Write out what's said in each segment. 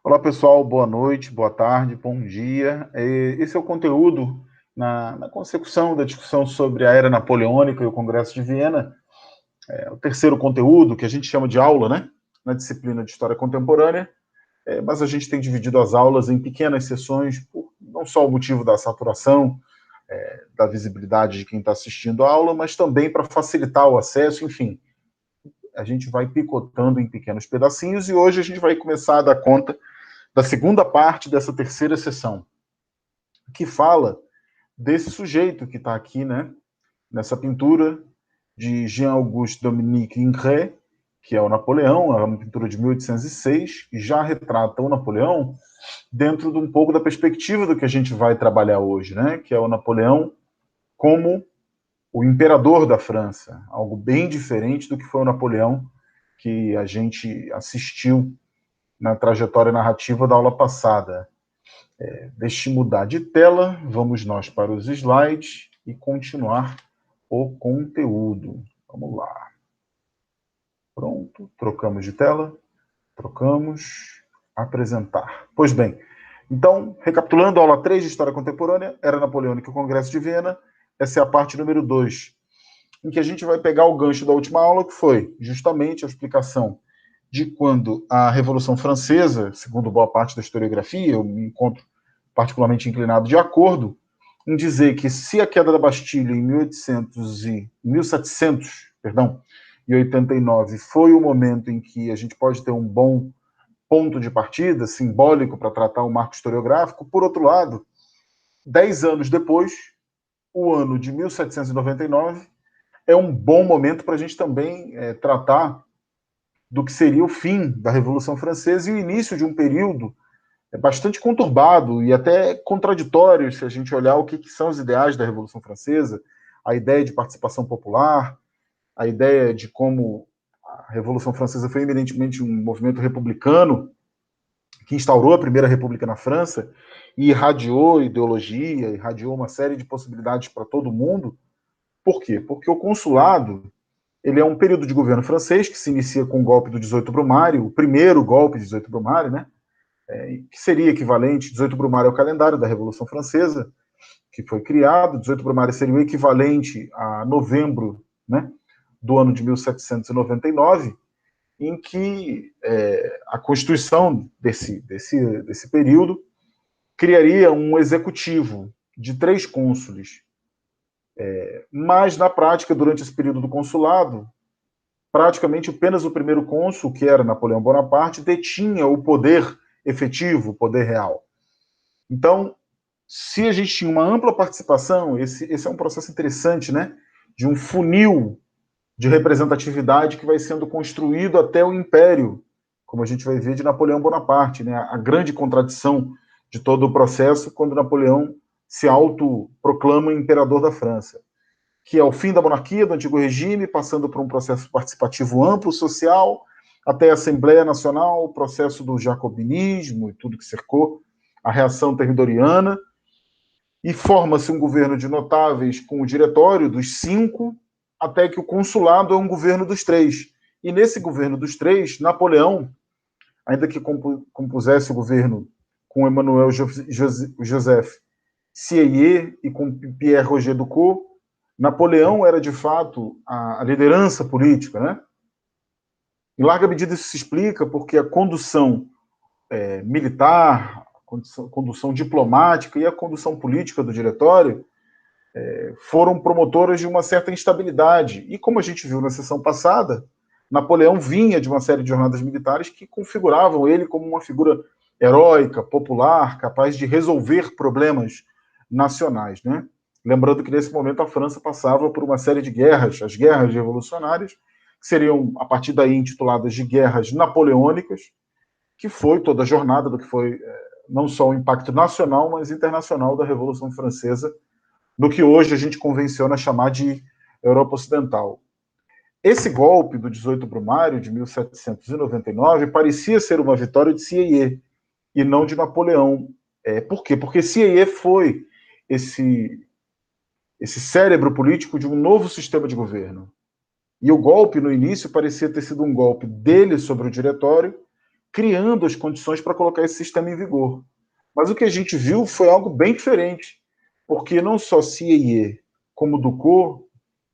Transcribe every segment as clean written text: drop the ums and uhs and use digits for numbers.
Olá, pessoal, boa noite, boa tarde, bom dia. Esse é o conteúdo na consecução da discussão sobre a Era Napoleônica e o Congresso de Viena. É o terceiro conteúdo, que a gente chama de aula, né? Na disciplina de História Contemporânea, mas a gente tem dividido as aulas em pequenas sessões, por não só o motivo da saturação, da visibilidade de quem está assistindo a aula, mas também para facilitar o acesso, enfim. A gente vai picotando em pequenos pedacinhos e hoje a gente vai começar a dar conta da segunda parte dessa terceira sessão, que fala desse sujeito que está aqui, né, nessa pintura de Jean-Auguste Dominique Ingres, que é o Napoleão, é uma pintura de 1806, e já retrata o Napoleão dentro de um pouco da perspectiva do que a gente vai trabalhar hoje, né, que é o Napoleão como o imperador da França, algo bem diferente do que foi o Napoleão que a gente assistiu na trajetória narrativa da aula passada. Deixe mudar de tela, vamos nós para os slides e continuar o conteúdo. Vamos lá. Pronto, trocamos de tela, trocamos, apresentar. Pois bem, então, recapitulando, aula 3 de História Contemporânea, Era Napoleônica e o Congresso de Viena, essa é a parte número 2, em que a gente vai pegar o gancho da última aula, que foi justamente a explicação de quando a Revolução Francesa, segundo boa parte da historiografia, eu me encontro particularmente inclinado de acordo, em dizer que se a queda da Bastilha em 1789 foi o momento em que a gente pode ter um bom ponto de partida, simbólico para tratar o marco historiográfico, por outro lado, 10 anos depois, o ano de 1799 é um bom momento para a gente também tratar do que seria o fim da Revolução Francesa e o início de um período bastante conturbado e até contraditório, se a gente olhar o que são os ideais da Revolução Francesa, a ideia de participação popular, a ideia de como a Revolução Francesa foi eminentemente um movimento republicano que instaurou a Primeira República na França e irradiou ideologia, irradiou uma série de possibilidades para todo mundo. Por quê? Porque o consulado ele é um período de governo francês que se inicia com o golpe do 18 Brumário, o primeiro golpe de 18 Brumário, né? Que seria equivalente, 18 Brumário é o calendário da Revolução Francesa, que foi criado, 18 Brumário seria o equivalente a novembro, né, do ano de 1799, em que a Constituição desse período criaria um executivo de 3 cônsules. Mas, na prática, durante esse período do consulado, praticamente apenas o primeiro cônsul, que era Napoleão Bonaparte, detinha o poder efetivo, o poder real. Então, se a gente tinha uma ampla participação, esse é um processo interessante, né? De um funil de representatividade que vai sendo construído até o império, como a gente vai ver de Napoleão Bonaparte, né? A grande contradição de todo o processo quando Napoleão se autoproclama imperador da França, que é o fim da monarquia, do antigo regime, passando por um processo participativo amplo, social, até a Assembleia Nacional, o processo do jacobinismo e tudo que cercou a reação territoriana, e forma-se um governo de notáveis com o diretório dos 5, até que o consulado é um governo dos 3. E nesse governo dos 3, Napoleão, ainda que compusesse o governo com Emmanuel Joseph Sieyès e com Pierre Roger Ducos, Napoleão era, de fato, a liderança política, né? Em larga medida isso se explica porque a condução militar, a condução diplomática e a condução política do diretório foram promotoras de uma certa instabilidade. E como a gente viu na sessão passada, Napoleão vinha de uma série de jornadas militares que configuravam ele como uma figura heróica, popular, capaz de resolver problemas nacionais, né? Lembrando que nesse momento a França passava por uma série de guerras, as guerras revolucionárias, que seriam a partir daí intituladas de guerras napoleônicas, que foi toda a jornada do que foi não só o impacto nacional, mas internacional da Revolução Francesa, no que hoje a gente convenciona chamar de Europa Ocidental. Esse golpe do 18 Brumário, de 1799, parecia ser uma vitória de Sieyès, e não de Napoleão. Por quê? Porque Sieyès foi esse cérebro político de um novo sistema de governo. E o golpe, no início, parecia ter sido um golpe dele sobre o diretório, criando as condições para colocar esse sistema em vigor. Mas o que a gente viu foi algo bem diferente, porque não só CIA como Ducrot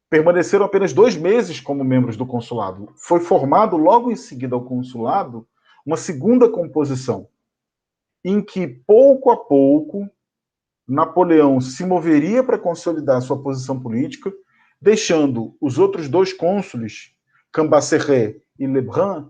permaneceram apenas 2 meses como membros do consulado. Foi formado logo em seguida ao consulado uma segunda composição, em que pouco a pouco Napoleão se moveria para consolidar sua posição política, deixando os outros 2 cônsules, Cambacérès e Lebrun,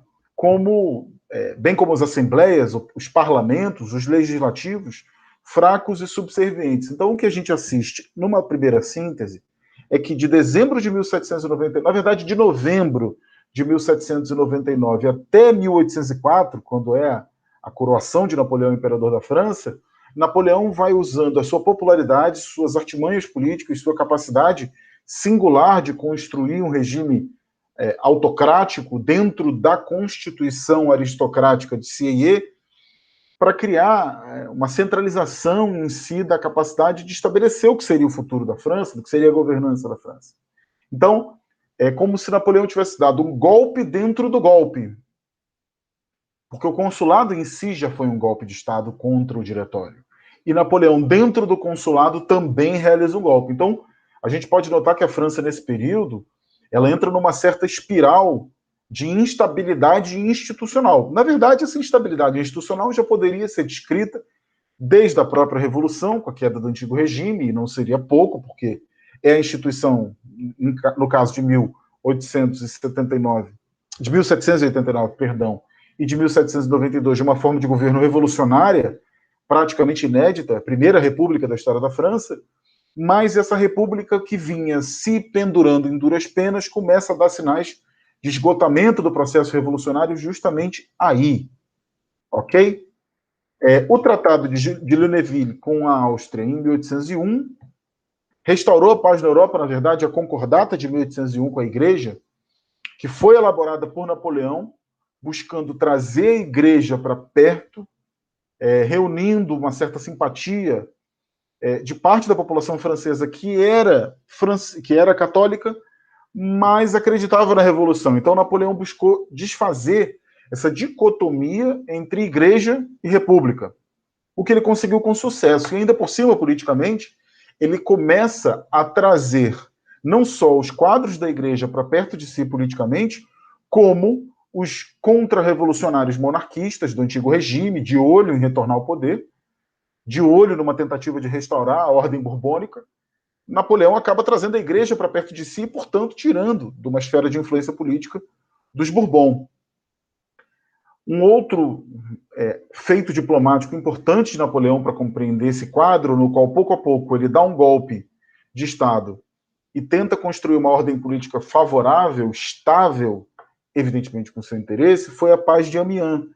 bem como as assembleias, os parlamentos, os legislativos, fracos e subservientes. Então, o que a gente assiste numa primeira síntese é que de dezembro de 1799, na verdade, de novembro de 1799 até 1804, quando é a coroação de Napoleão imperador da França, Napoleão vai usando a sua popularidade, suas artimanhas políticas, sua capacidade singular de construir um regime autocrático dentro da constituição aristocrática de CIA, para criar uma centralização em si da capacidade de estabelecer o que seria o futuro da França, do que seria a governança da França. Então, é como se Napoleão tivesse dado um golpe dentro do golpe, porque o consulado em si já foi um golpe de Estado contra o diretório. E Napoleão, dentro do consulado, também realiza um golpe. Então, a gente pode notar que a França, nesse período, ela entra numa certa espiral de instabilidade institucional. Na verdade, essa instabilidade institucional já poderia ser descrita desde a própria Revolução, com a queda do antigo regime, e não seria pouco, porque é a instituição, no caso de 1789, perdão, e de 1792, de uma forma de governo revolucionária, praticamente inédita, a primeira república da história da França, mas essa república que vinha se pendurando em duras penas começa a dar sinais de esgotamento do processo revolucionário justamente aí, ok? O Tratado de Lunéville com a Áustria em 1801 restaurou a paz na Europa, na verdade, a Concordata de 1801 com a Igreja, que foi elaborada por Napoleão, buscando trazer a Igreja para perto, reunindo uma certa simpatia de parte da população francesa que era católica, mas acreditava na Revolução. Então, Napoleão buscou desfazer essa dicotomia entre Igreja e República, o que ele conseguiu com sucesso. E ainda por cima, politicamente, ele começa a trazer não só os quadros da Igreja para perto de si politicamente, como os contra-revolucionários monarquistas do antigo regime, de olho em retornar ao poder, de olho numa tentativa de restaurar a ordem borbônica. Napoleão acaba trazendo a Igreja para perto de si e, portanto, tirando de uma esfera de influência política dos Bourbon. Um outro feito diplomático importante de Napoleão para compreender esse quadro, no qual, pouco a pouco, ele dá um golpe de Estado e tenta construir uma ordem política favorável, estável, evidentemente com seu interesse, foi a Paz de Amiens,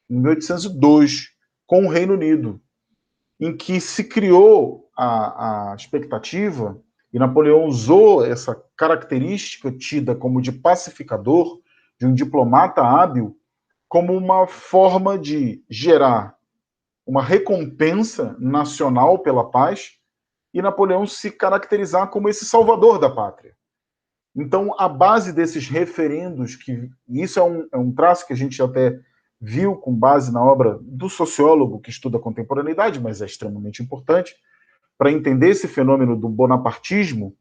em 1802, com o Reino Unido, em que se criou a expectativa, e Napoleão usou essa característica tida como de pacificador, de um diplomata hábil, como uma forma de gerar uma recompensa nacional pela paz, e Napoleão se caracterizar como esse salvador da pátria. Então, a base desses referendos, que isso é um traço que a gente até viu com base na obra do sociólogo que estuda a contemporaneidade, mas é extremamente importante, para entender esse fenômeno do bonapartismo,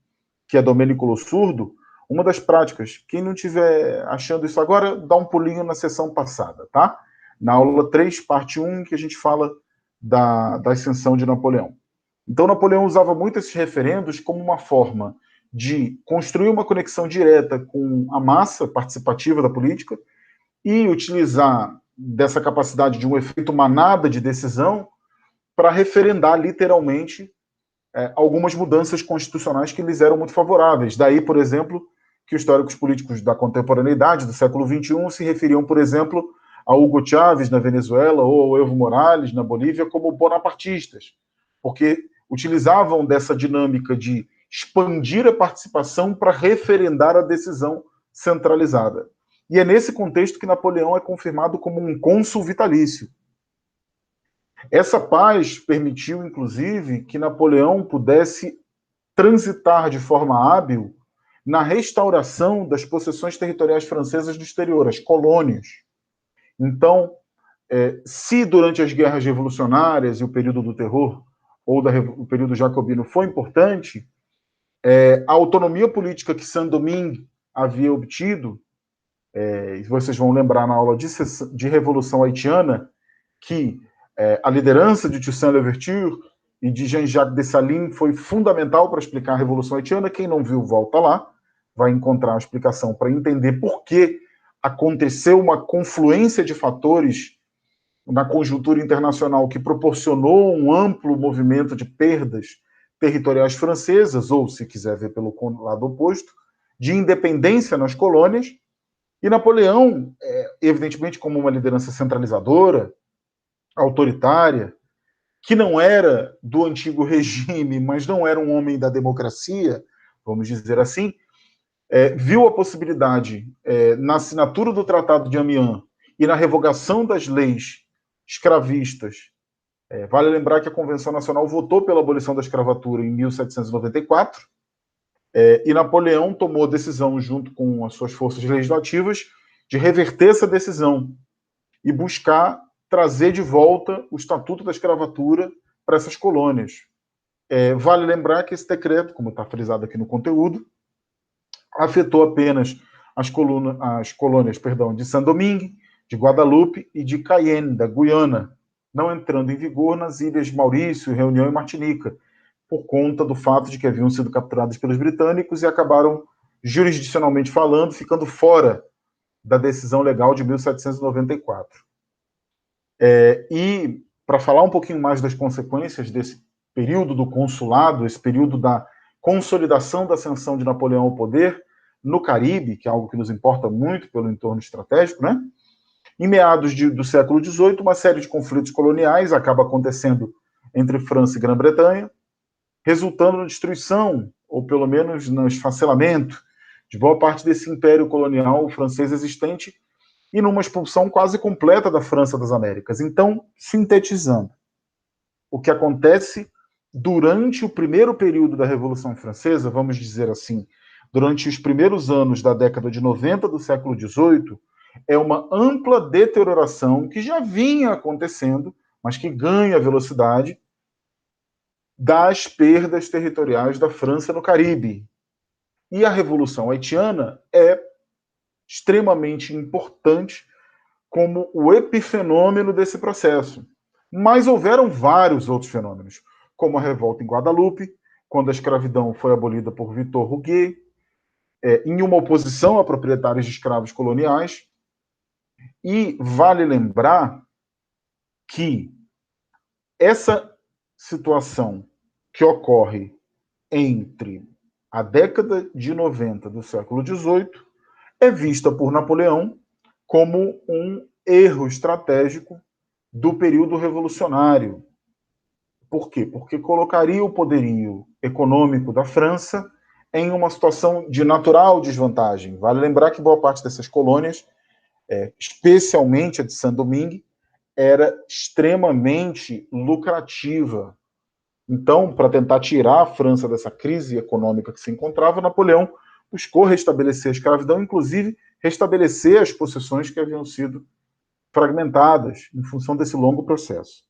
que é Domênico Lossurdo, uma das práticas, quem não estiver achando isso agora, dá um pulinho na sessão passada, tá? Na aula 3, parte 1, que a gente fala da ascensão de Napoleão. Então, Napoleão usava muito esses referendos como uma forma de construir uma conexão direta com a massa participativa da política e utilizar dessa capacidade de um efeito manada de decisão para referendar literalmente algumas mudanças constitucionais que lhes eram muito favoráveis. Daí, por exemplo, que os históricos políticos da contemporaneidade do século XXI se referiam, por exemplo, a Hugo Chávez na Venezuela ou ao Evo Morales na Bolívia como bonapartistas, porque utilizavam dessa dinâmica de expandir a participação para referendar a decisão centralizada. E é nesse contexto que Napoleão é confirmado como um cônsul vitalício. Essa paz permitiu, inclusive, que Napoleão pudesse transitar de forma hábil na restauração das possessões territoriais francesas do exterior, as colônias. Então, Se durante as guerras revolucionárias e o período do terror, ou o período jacobino foi importante, a autonomia política que Saint-Domingue havia obtido, vocês vão lembrar na aula de Revolução Haitiana, que a liderança de Toussaint Louverture e de Jean-Jacques Dessalines foi fundamental para explicar a Revolução Haitiana. Quem não viu, volta lá, vai encontrar a explicação para entender por que aconteceu uma confluência de fatores na conjuntura internacional que proporcionou um amplo movimento de perdas territoriais francesas, ou, se quiser ver pelo lado oposto, de independência nas colônias. E Napoleão, evidentemente como uma liderança centralizadora, autoritária, que não era do antigo regime, mas não era um homem da democracia, vamos dizer assim, viu a possibilidade, na assinatura do Tratado de Amiens e na revogação das leis escravistas. Vale lembrar que a Convenção Nacional votou pela abolição da escravatura em 1794, e Napoleão tomou a decisão, junto com as suas forças legislativas, de reverter essa decisão e buscar trazer de volta o Estatuto da Escravatura para essas colônias. Vale lembrar que esse decreto, como está frisado aqui no conteúdo, afetou apenas as colônias de Saint-Domingue, de Guadalupe e de Cayenne, da Guiana, não entrando em vigor nas ilhas Maurício, Reunião e Martinica, por conta do fato de que haviam sido capturadas pelos britânicos e acabaram, jurisdicionalmente falando, ficando fora da decisão legal de 1794. E, para falar um pouquinho mais das consequências desse período do consulado, esse período da consolidação da ascensão de Napoleão ao poder no Caribe, que é algo que nos importa muito pelo entorno estratégico, né? Em meados do século XVIII, uma série de conflitos coloniais acaba acontecendo entre França e Grã-Bretanha, resultando na destruição, ou pelo menos no esfacelamento, de boa parte desse império colonial francês existente e numa expulsão quase completa da França das Américas. Então, sintetizando, o que acontece durante o primeiro período da Revolução Francesa, vamos dizer assim, durante os primeiros anos da década de 90 do século XVIII, é uma ampla deterioração que já vinha acontecendo, mas que ganha velocidade, das perdas territoriais da França no Caribe. E a Revolução Haitiana é extremamente importante como o epifenômeno desse processo. Mas houveram vários outros fenômenos, como a revolta em Guadalupe, quando a escravidão foi abolida por Victor Huguet, em uma oposição a proprietários de escravos coloniais. E vale lembrar que essa situação que ocorre entre a década de 90 do século XVIII é vista por Napoleão como um erro estratégico do período revolucionário. Por quê? Porque colocaria o poderio econômico da França em uma situação de natural desvantagem. Vale lembrar que boa parte dessas colônias, especialmente a de Saint-Domingue, era extremamente lucrativa. Então, para tentar tirar a França dessa crise econômica que se encontrava, Napoleão buscou restabelecer a escravidão, inclusive restabelecer as possessões que haviam sido fragmentadas em função desse longo processo.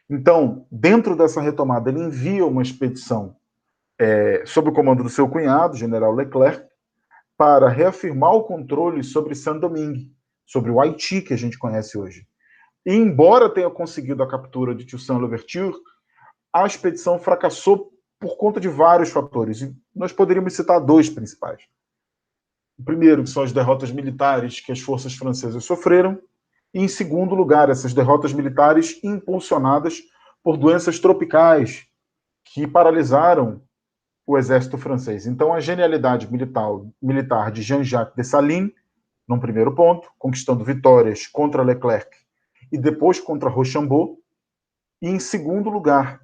Então, dentro dessa retomada, ele envia uma expedição sob o comando do seu cunhado, general Leclerc, para reafirmar o controle sobre Saint-Domingue, sobre o Haiti que a gente conhece hoje. E, embora tenha conseguido a captura de Toussaint Louverture, a expedição fracassou por conta de vários fatores. E nós poderíamos citar dois principais. O primeiro, que são as derrotas militares que as forças francesas sofreram, e, em segundo lugar, essas derrotas militares impulsionadas por doenças tropicais que paralisaram o exército francês. Então, a genialidade militar de Jean-Jacques Dessalines, num primeiro ponto, conquistando vitórias contra Leclerc e depois contra Rochambeau, e, em segundo lugar,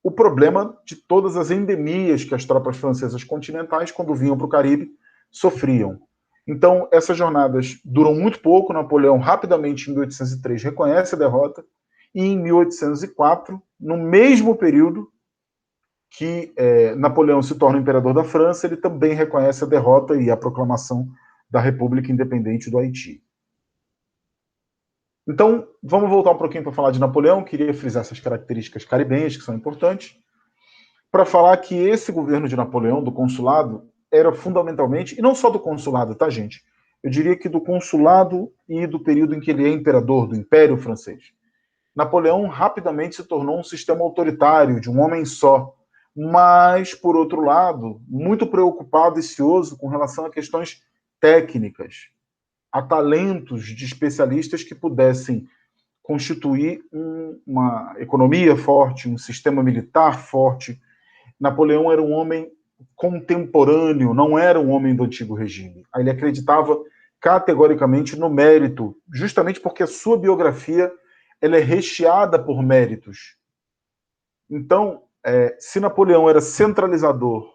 o problema de todas as endemias que as tropas francesas continentais, quando vinham para o Caribe, sofriam. Então, essas jornadas duram muito pouco. Napoleão, rapidamente, em 1803, reconhece a derrota, e em 1804, no mesmo período que Napoleão se torna imperador da França, ele também reconhece a derrota e a proclamação da República Independente do Haiti. Então, vamos voltar um pouquinho para falar de Napoleão. Queria frisar essas características caribenhas que são importantes, para falar que esse governo de Napoleão, do consulado, era fundamentalmente, e não só do consulado, tá, gente? Eu diria que do consulado e do período em que ele é imperador, do Império Francês. Napoleão rapidamente se tornou um sistema autoritário, de um homem só, mas, por outro lado, muito preocupado e cioso com relação a questões técnicas, a talentos de especialistas que pudessem constituir uma economia forte, um sistema militar forte. Napoleão era um homem contemporâneo, não era um homem do antigo regime. Ele acreditava categoricamente no mérito, justamente porque a sua biografia ela é recheada por méritos. Então, se Napoleão era centralizador,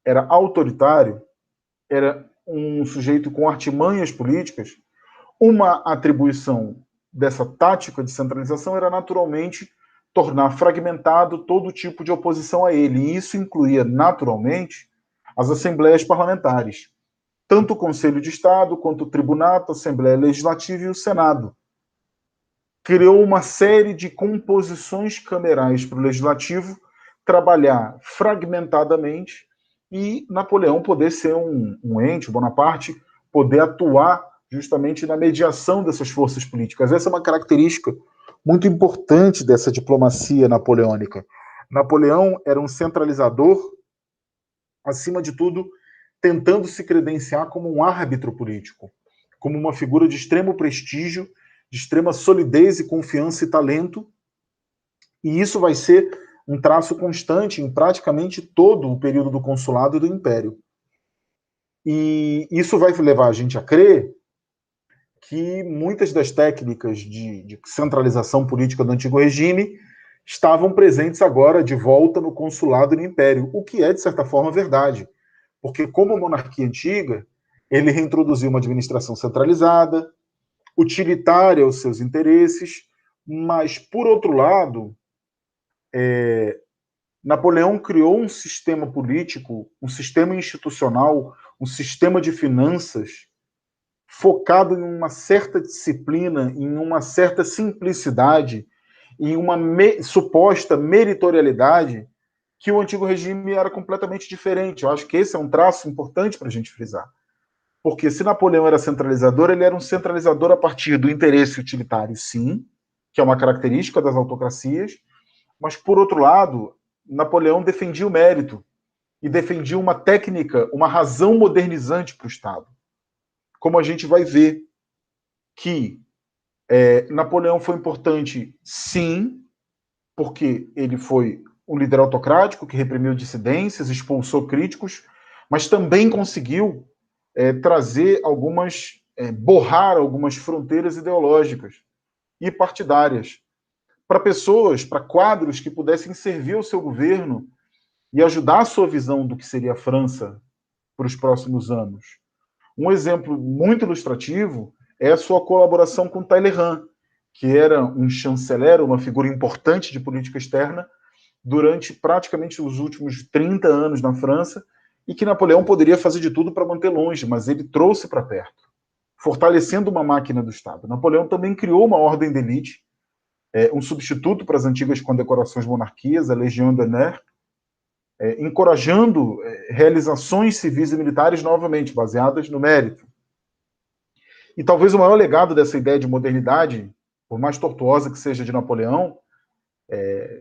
era autoritário, era um sujeito com artimanhas políticas, uma atribuição dessa tática de centralização era naturalmente tornar fragmentado todo tipo de oposição a ele. E isso incluía, naturalmente, as assembleias parlamentares, tanto o Conselho de Estado, quanto o Tribunato, a Assembleia Legislativa e o Senado. Criou uma série de composições camerais para o Legislativo trabalhar fragmentadamente e Napoleão poder ser um ente, Bonaparte, poder atuar justamente na mediação dessas forças políticas. Essa é uma característica muito importante dessa diplomacia napoleônica. Napoleão era um centralizador, acima de tudo, tentando se credenciar como um árbitro político, como uma figura de extremo prestígio, de extrema solidez e confiança e talento, e isso vai ser um traço constante em praticamente todo o período do consulado e do império. E isso vai levar a gente a crer que muitas das técnicas de centralização política do antigo regime estavam presentes agora de volta no consulado e no império, o que é, de certa forma, verdade. Porque, como a monarquia antiga, ele reintroduziu uma administração centralizada, utilitária aos seus interesses, mas, por outro lado, Napoleão criou um sistema político, um sistema institucional, um sistema de finanças focado em uma certa disciplina, em uma certa simplicidade, em uma suposta meritorialidade que o antigo regime era completamente diferente. Eu acho que esse é um traço importante para a gente frisar. Porque se Napoleão era centralizador, ele era um centralizador a partir do interesse utilitário, sim, que é uma característica das autocracias, mas, por outro lado, Napoleão defendia o mérito e defendia uma técnica, uma razão modernizante para o Estado. Como a gente vai ver que Napoleão foi importante, sim, porque ele foi um líder autocrático que reprimiu dissidências, expulsou críticos, mas também conseguiu trazer borrar algumas fronteiras ideológicas e partidárias para pessoas, para quadros que pudessem servir ao seu governo e ajudar a sua visão do que seria a França para os próximos anos. Um exemplo muito ilustrativo é a sua colaboração com Talleyrand, que era um chanceler, uma figura importante de política externa durante praticamente os últimos 30 anos na França e que Napoleão poderia fazer de tudo para manter longe, mas ele trouxe para perto, fortalecendo uma máquina do Estado. Napoleão também criou uma ordem de elite, um substituto para as antigas condecorações monarquias, a Légion d'honneur, encorajando realizações civis e militares novamente baseadas no mérito. E talvez o maior legado dessa ideia de modernidade, por mais tortuosa que seja de Napoleão,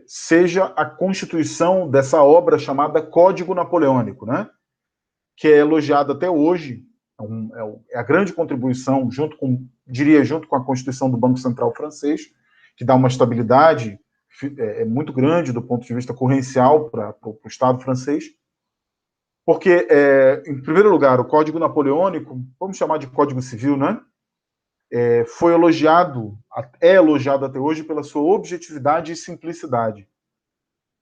seja a constituição dessa obra chamada Código Napoleônico, né? Que é elogiada até hoje, é a grande contribuição, junto com a Constituição do Banco Central francês, que dá uma estabilidade muito grande do ponto de vista correncial para o Estado francês, porque, em primeiro lugar, o Código Napoleônico, vamos chamar de Código Civil, né? Foi elogiado, é elogiado até hoje pela sua objetividade e simplicidade.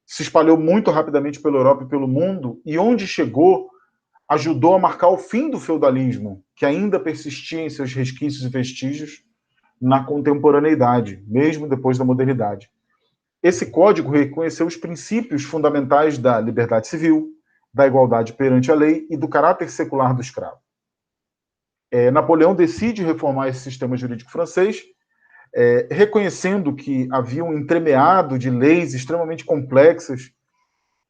Se espalhou muito rapidamente pela Europa e pelo mundo, e onde chegou, ajudou a marcar o fim do feudalismo, que ainda persistia em seus resquícios e vestígios na contemporaneidade, mesmo depois da modernidade. Esse código reconheceu os princípios fundamentais da liberdade civil, da igualdade perante a lei e do caráter secular do escravo. Napoleão decide reformar esse sistema jurídico francês, reconhecendo que havia um entremeado de leis extremamente complexas,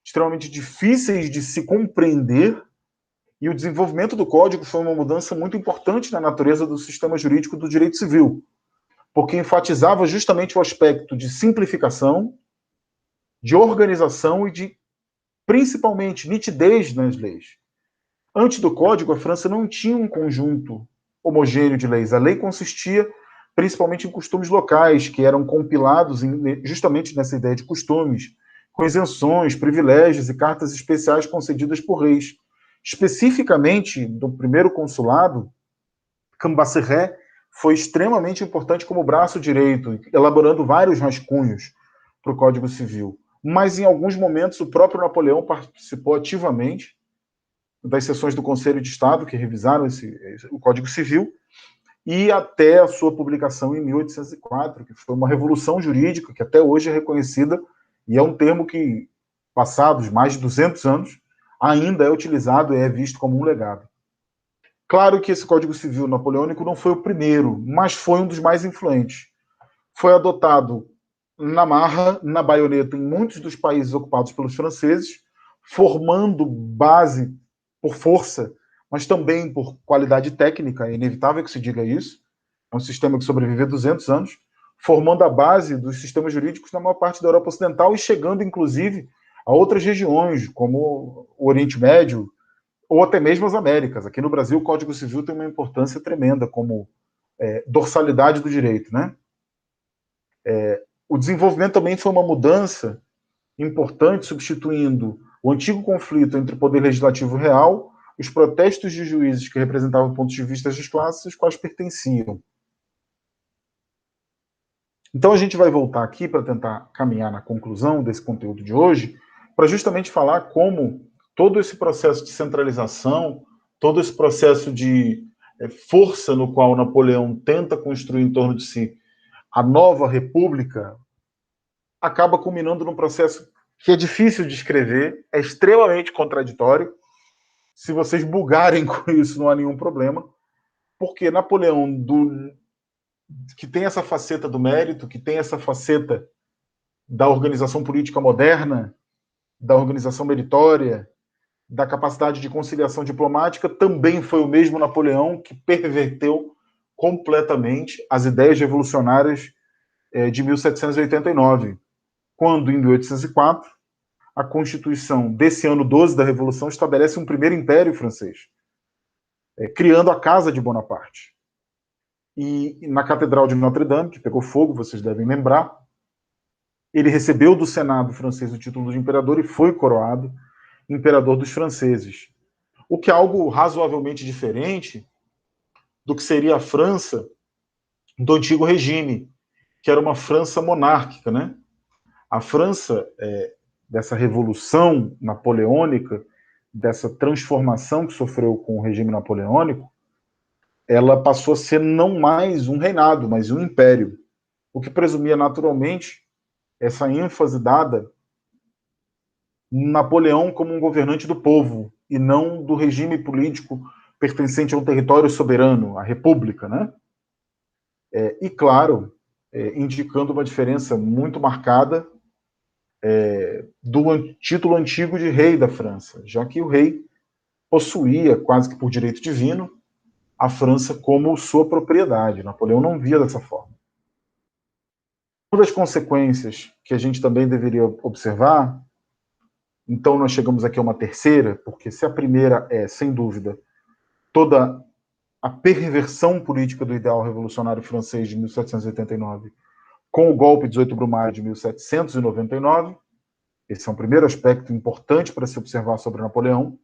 extremamente difíceis de se compreender, e o desenvolvimento do Código foi uma mudança muito importante na natureza do sistema jurídico do direito civil, porque enfatizava justamente o aspecto de simplificação, de organização e de, principalmente, nitidez nas leis. Antes do Código, a França não tinha um conjunto homogêneo de leis. A lei consistia principalmente em costumes locais, que eram compilados justamente nessa ideia de costumes, com isenções, privilégios e cartas especiais concedidas por reis. Especificamente, do primeiro consulado, Cambacérès foi extremamente importante como braço direito, elaborando vários rascunhos para o Código Civil. Mas, em alguns momentos, o próprio Napoleão participou ativamente das sessões do Conselho de Estado, que revisaram o Código Civil, e até a sua publicação em 1804, que foi uma revolução jurídica que até hoje é reconhecida, e é um termo que, passados mais de 200 anos, ainda é utilizado e é visto como um legado. Claro que esse Código Civil napoleônico não foi o primeiro, mas foi um dos mais influentes. Foi adotado na marra, na baioneta, em muitos dos países ocupados pelos franceses, formando base por força, mas também por qualidade técnica, é inevitável que se diga isso. É um sistema que sobreviveu 200 anos, formando a base dos sistemas jurídicos na maior parte da Europa Ocidental e chegando, inclusive, a outras regiões, como o Oriente Médio, ou até mesmo as Américas. Aqui no Brasil, o Código Civil tem uma importância tremenda como dorsalidade do direito, né? O desenvolvimento também foi uma mudança importante, substituindo o antigo conflito entre o poder legislativo real, os protestos de juízes que representavam pontos de vista das classes às quais pertenciam. Então a gente vai voltar aqui para tentar caminhar na conclusão desse conteúdo de hoje, para justamente falar como todo esse processo de centralização, todo esse processo de força no qual Napoleão tenta construir em torno de si a nova república, acaba culminando num processo que é difícil de escrever, é extremamente contraditório. Se vocês bugarem com isso, não há nenhum problema, porque Napoleão, que tem essa faceta do mérito, que tem essa faceta da organização política moderna, da organização meritória, da capacidade de conciliação diplomática, também foi o mesmo Napoleão que perverteu completamente as ideias revolucionárias de 1789, quando, em 1804, a Constituição desse ano 12 da Revolução estabelece um primeiro império francês, criando a Casa de Bonaparte. E na Catedral de Notre-Dame, que pegou fogo, vocês devem lembrar, ele recebeu do Senado francês o título de imperador e foi coroado imperador dos franceses. O que é algo razoavelmente diferente do que seria a França do antigo regime, que era uma França monárquica, né? A França, dessa revolução napoleônica, dessa transformação que sofreu com o regime napoleônico, ela passou a ser não mais um reinado, mas um império, o que presumia naturalmente essa ênfase dada Napoleão como um governante do povo e não do regime político pertencente a um território soberano, a república, né? E claro, indicando uma diferença muito marcada do título antigo de rei da França, já que o rei possuía, quase que por direito divino, a França como sua propriedade. Napoleão não via dessa forma. Uma das consequências que a gente também deveria observar, então nós chegamos aqui a uma terceira, porque se a primeira é, sem dúvida, toda a perversão política do ideal revolucionário francês de 1789, com o golpe de 18 Brumário de 1799, esse é um primeiro aspecto importante para se observar sobre Napoleão.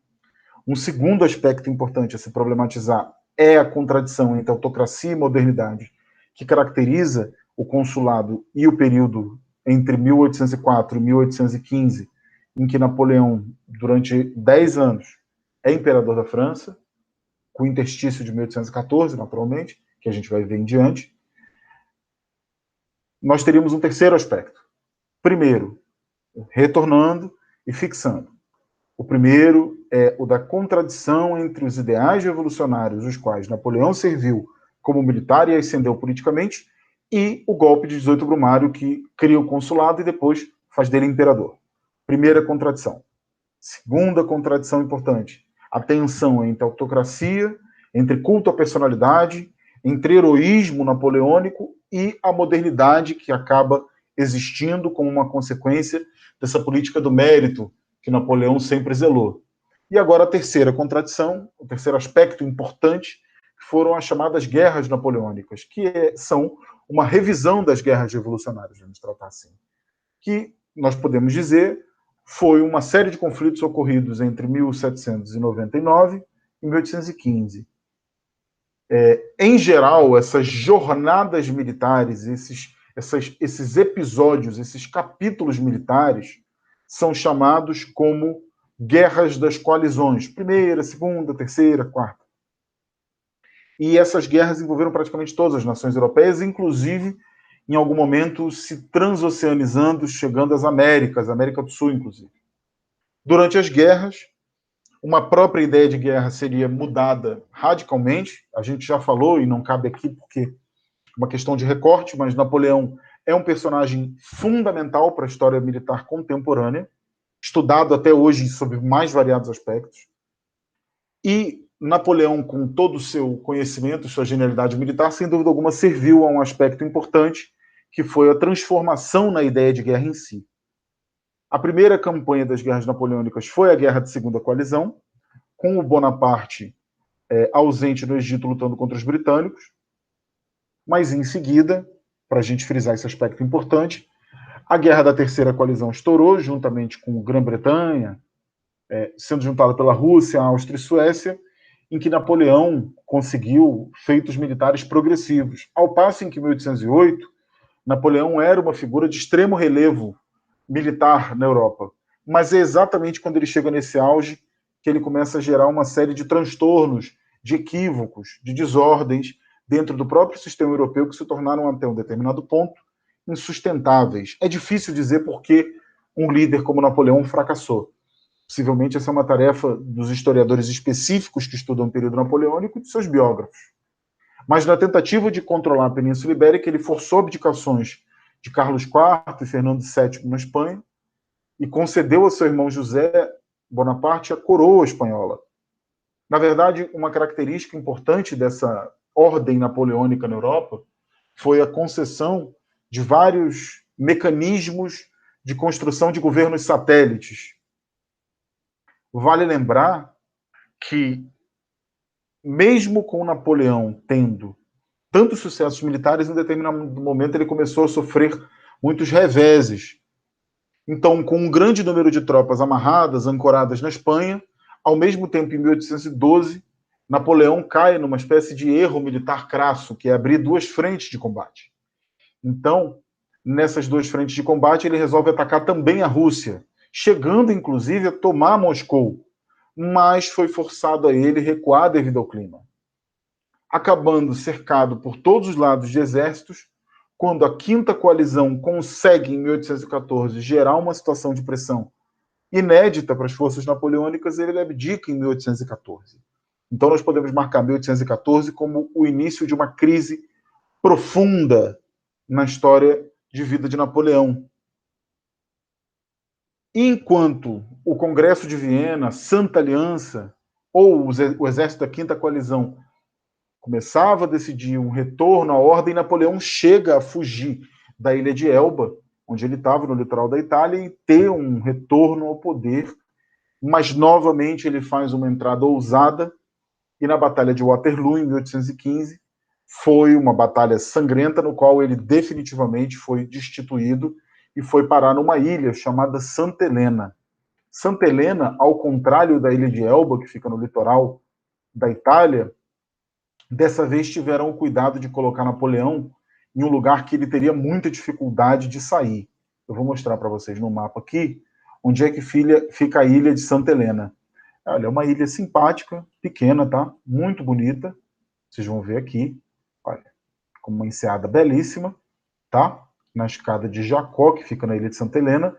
Um segundo aspecto importante a se problematizar é a contradição entre autocracia e modernidade, que caracteriza o consulado e o período entre 1804 e 1815, em que Napoleão, durante 10 anos, é imperador da França, com o interstício de 1814, naturalmente, que a gente vai ver em diante. Nós teríamos um terceiro aspecto. Primeiro, retornando e fixando. O primeiro é o da contradição entre os ideais revolucionários, os quais Napoleão serviu como militar e ascendeu politicamente, e o golpe de 18 Brumário, que cria o consulado e depois faz dele imperador. Primeira contradição. Segunda contradição importante, a tensão entre autocracia, entre culto à personalidade, entre heroísmo napoleônico e a modernidade que acaba existindo como uma consequência dessa política do mérito que Napoleão sempre zelou. E agora a terceira contradição, o terceiro aspecto importante, foram as chamadas guerras napoleônicas, que são uma revisão das guerras revolucionárias, vamos tratar assim, que nós podemos dizer foi uma série de conflitos ocorridos entre 1799 e 1815. Em geral, essas jornadas militares, esses episódios, esses capítulos militares, são chamados como guerras das coalizões. Primeira, segunda, terceira, quarta. E essas guerras envolveram praticamente todas as nações europeias, inclusive, em algum momento, se transoceanizando, chegando às Américas, América do Sul, inclusive. Durante as guerras, uma própria ideia de guerra seria mudada radicalmente. A gente já falou, e não cabe aqui porque é uma questão de recorte, mas Napoleão é um personagem fundamental para a história militar contemporânea, estudado até hoje sob mais variados aspectos. E Napoleão, com todo o seu conhecimento, sua genialidade militar, sem dúvida alguma, serviu a um aspecto importante, que foi a transformação na ideia de guerra em si. A primeira campanha das guerras napoleônicas foi a Guerra de Segunda Coalizão, com o Bonaparte ausente no Egito lutando contra os britânicos, mas em seguida, para a gente frisar esse aspecto importante, a Guerra da Terceira Coalizão estourou, juntamente com Grã-Bretanha, sendo juntada pela Rússia, Áustria e Suécia, em que Napoleão conseguiu feitos militares progressivos, ao passo em que, em 1808, Napoleão era uma figura de extremo relevo militar na Europa. Mas é exatamente quando ele chega nesse auge que ele começa a gerar uma série de transtornos, de equívocos, de desordens dentro do próprio sistema europeu que se tornaram, até um determinado ponto, insustentáveis. É difícil dizer por que um líder como Napoleão fracassou. Possivelmente essa é uma tarefa dos historiadores específicos que estudam o período napoleônico e de seus biógrafos. Mas na tentativa de controlar a Península Ibérica, ele forçou abdicações de Carlos IV e Fernando VII na Espanha e concedeu a seu irmão José Bonaparte a coroa espanhola. Na verdade, uma característica importante dessa ordem napoleônica na Europa foi a concessão de vários mecanismos de construção de governos satélites. Vale lembrar que, mesmo com Napoleão tendo tantos sucessos militares, em determinado momento ele começou a sofrer muitos reveses. Então, com um grande número de tropas amarradas, ancoradas na Espanha, ao mesmo tempo, em 1812, Napoleão cai numa espécie de erro militar crasso, que é abrir duas frentes de combate. Então, nessas duas frentes de combate, ele resolve atacar também a Rússia, chegando, inclusive, a tomar Moscou, mas foi forçado a ele recuar devido ao clima. Acabando cercado por todos os lados de exércitos, quando a Quinta Coalizão consegue, em 1814, gerar uma situação de pressão inédita para as forças napoleônicas, ele abdica em 1814. Então nós podemos marcar 1814 como o início de uma crise profunda na história de vida de Napoleão. Enquanto o Congresso de Viena, Santa Aliança, ou o exército da Quinta Coalizão começava a decidir um retorno à ordem, Napoleão chega a fugir da ilha de Elba, onde ele estava, no litoral da Itália, e ter um retorno ao poder, mas novamente ele faz uma entrada ousada, e na Batalha de Waterloo, em 1815, foi uma batalha sangrenta, no qual ele definitivamente foi destituído e foi parar numa ilha chamada Santa Helena. Santa Helena, ao contrário da ilha de Elba, que fica no litoral da Itália, dessa vez tiveram o cuidado de colocar Napoleão em um lugar que ele teria muita dificuldade de sair. Eu vou mostrar para vocês no mapa aqui onde é que fica a ilha de Santa Helena. Olha, é uma ilha simpática, pequena, tá? Muito bonita. Vocês vão ver aqui. Olha, com uma enseada belíssima, tá? Na escada de Jacó, que fica na ilha de Santa Helena.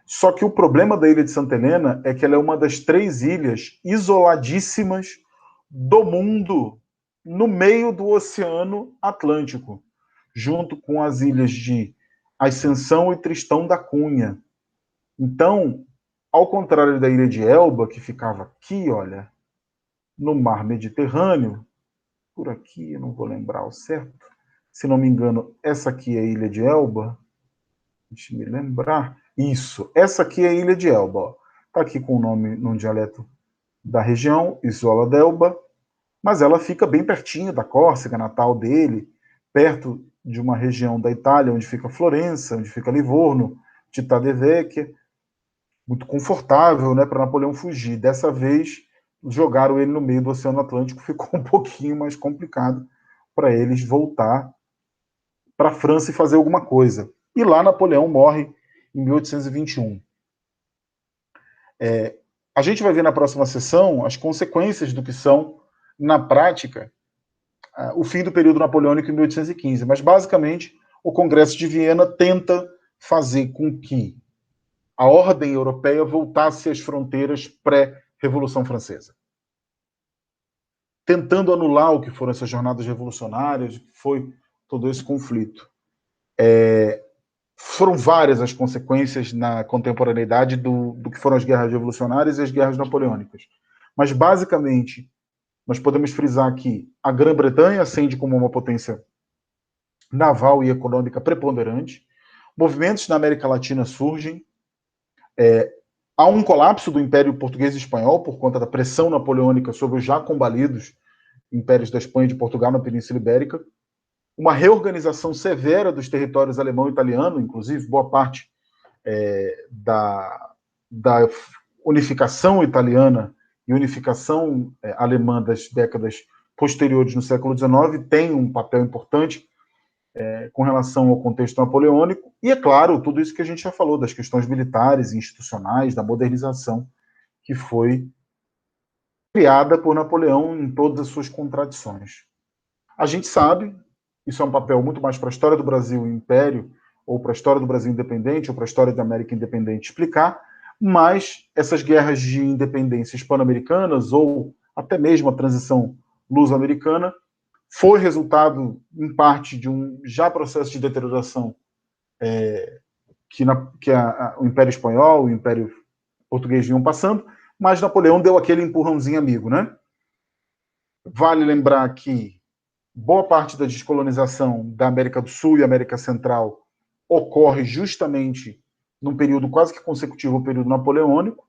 Só que o problema da ilha de Santa Helena é que ela é uma das 3 ilhas isoladíssimas do mundo, no meio do Oceano Atlântico, junto com as ilhas de Ascensão e Tristão da Cunha. Então, ao contrário da ilha de Elba, que ficava aqui, olha, no mar Mediterrâneo, por aqui, eu não vou lembrar o certo, se não me engano, essa aqui é a ilha de Elba, deixa eu me lembrar, isso, essa aqui é a ilha de Elba, está aqui com o nome num dialeto da região, Isola d'Elba, mas ela fica bem pertinho da Córcega, natal dele, perto de uma região da Itália, onde fica Florença, onde fica Livorno, Città de Vecchia, muito confortável, né, para Napoleão fugir. Dessa vez, jogaram ele no meio do Oceano Atlântico, ficou um pouquinho mais complicado para eles voltar para a França e fazer alguma coisa. E lá Napoleão morre em 1821. A gente vai ver na próxima sessão as consequências do que são, na prática, o fim do período napoleônico em 1815. Mas, basicamente, o Congresso de Viena tenta fazer com que a ordem europeia voltasse às fronteiras pré-Revolução Francesa, tentando anular o que foram essas jornadas revolucionárias, que foi todo esse conflito. Foram várias as consequências na contemporaneidade do que foram as guerras revolucionárias e as guerras napoleônicas. Mas, basicamente, nós podemos frisar que a Grã-Bretanha ascende como uma potência naval e econômica preponderante, movimentos na América Latina surgem, há um colapso do Império Português e Espanhol por conta da pressão napoleônica sobre os já combalidos impérios da Espanha e de Portugal na Península Ibérica, uma reorganização severa dos territórios alemão e italiano, inclusive boa parte da unificação italiana e unificação alemã das décadas posteriores no século XIX tem um papel importante com relação ao contexto napoleônico, e, é claro, tudo isso que a gente já falou, das questões militares e institucionais, da modernização que foi criada por Napoleão em todas as suas contradições. A gente sabe, isso é um papel muito mais para a história do Brasil e Império, ou para a história do Brasil independente, ou para a história da América independente explicar, mas essas guerras de independência hispano-americanas, ou até mesmo a transição luso-americana, foi resultado, em parte, de um já processo de deterioração que o Império Espanhol, o Império Português vinham passando, mas Napoleão deu aquele empurrãozinho amigo, né? Vale lembrar que boa parte da descolonização da América do Sul e América Central ocorre justamente num período quase que consecutivo ao período napoleônico.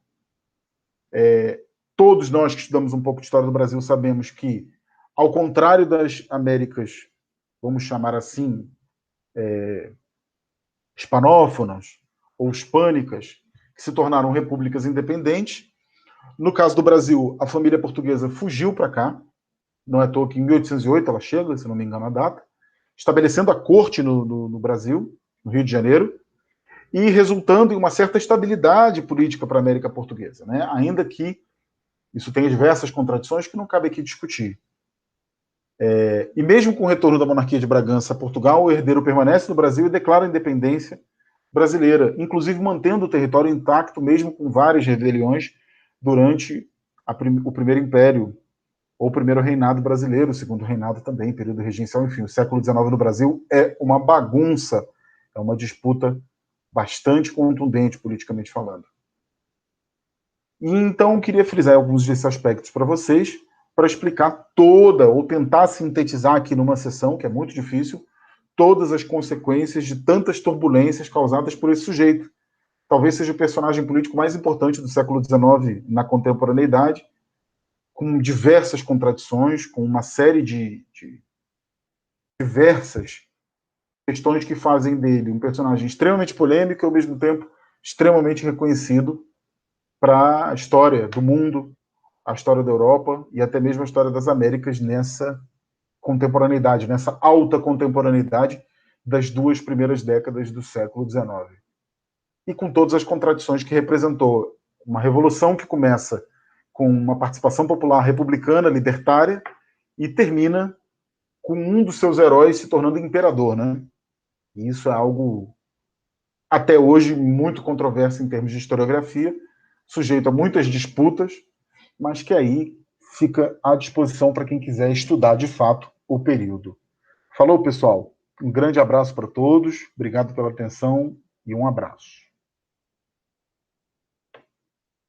Todos nós que estudamos um pouco de história do Brasil sabemos que, ao contrário das Américas, vamos chamar assim, hispanófonas ou hispânicas, que se tornaram repúblicas independentes, no caso do Brasil, a família portuguesa fugiu para cá, não é à toa que em 1808 ela chega, se não me engano a data, estabelecendo a corte no Brasil, no Rio de Janeiro, e resultando em uma certa estabilidade política para a América Portuguesa, né? Ainda que isso tenha diversas contradições que não cabe aqui discutir. E mesmo com o retorno da monarquia de Bragança a Portugal, o herdeiro permanece no Brasil e declara a independência brasileira, inclusive mantendo o território intacto, mesmo com várias rebeliões durante o primeiro império, ou o primeiro reinado brasileiro, o segundo reinado também, período regencial, enfim, o século XIX no Brasil é uma bagunça, é uma disputa bastante contundente, politicamente falando. E então, queria frisar alguns desses aspectos para vocês, para explicar toda, ou tentar sintetizar aqui numa sessão, que é muito difícil, todas as consequências de tantas turbulências causadas por esse sujeito. Talvez seja o personagem político mais importante do século XIX na contemporaneidade, com diversas contradições, com uma série de diversas questões que fazem dele um personagem extremamente polêmico e, ao mesmo tempo, extremamente reconhecido para a história do mundo, a história da Europa e até mesmo a história das Américas nessa contemporaneidade, nessa alta contemporaneidade das duas primeiras décadas do século XIX. E com todas as contradições que representou. Uma revolução que começa com uma participação popular republicana, libertária, e termina com um dos seus heróis se tornando imperador, né? E isso é algo, até hoje, muito controverso em termos de historiografia, sujeito a muitas disputas, mas que aí fica à disposição para quem quiser estudar, de fato, o período. Falou, pessoal? Um grande abraço para todos, obrigado pela atenção e um abraço.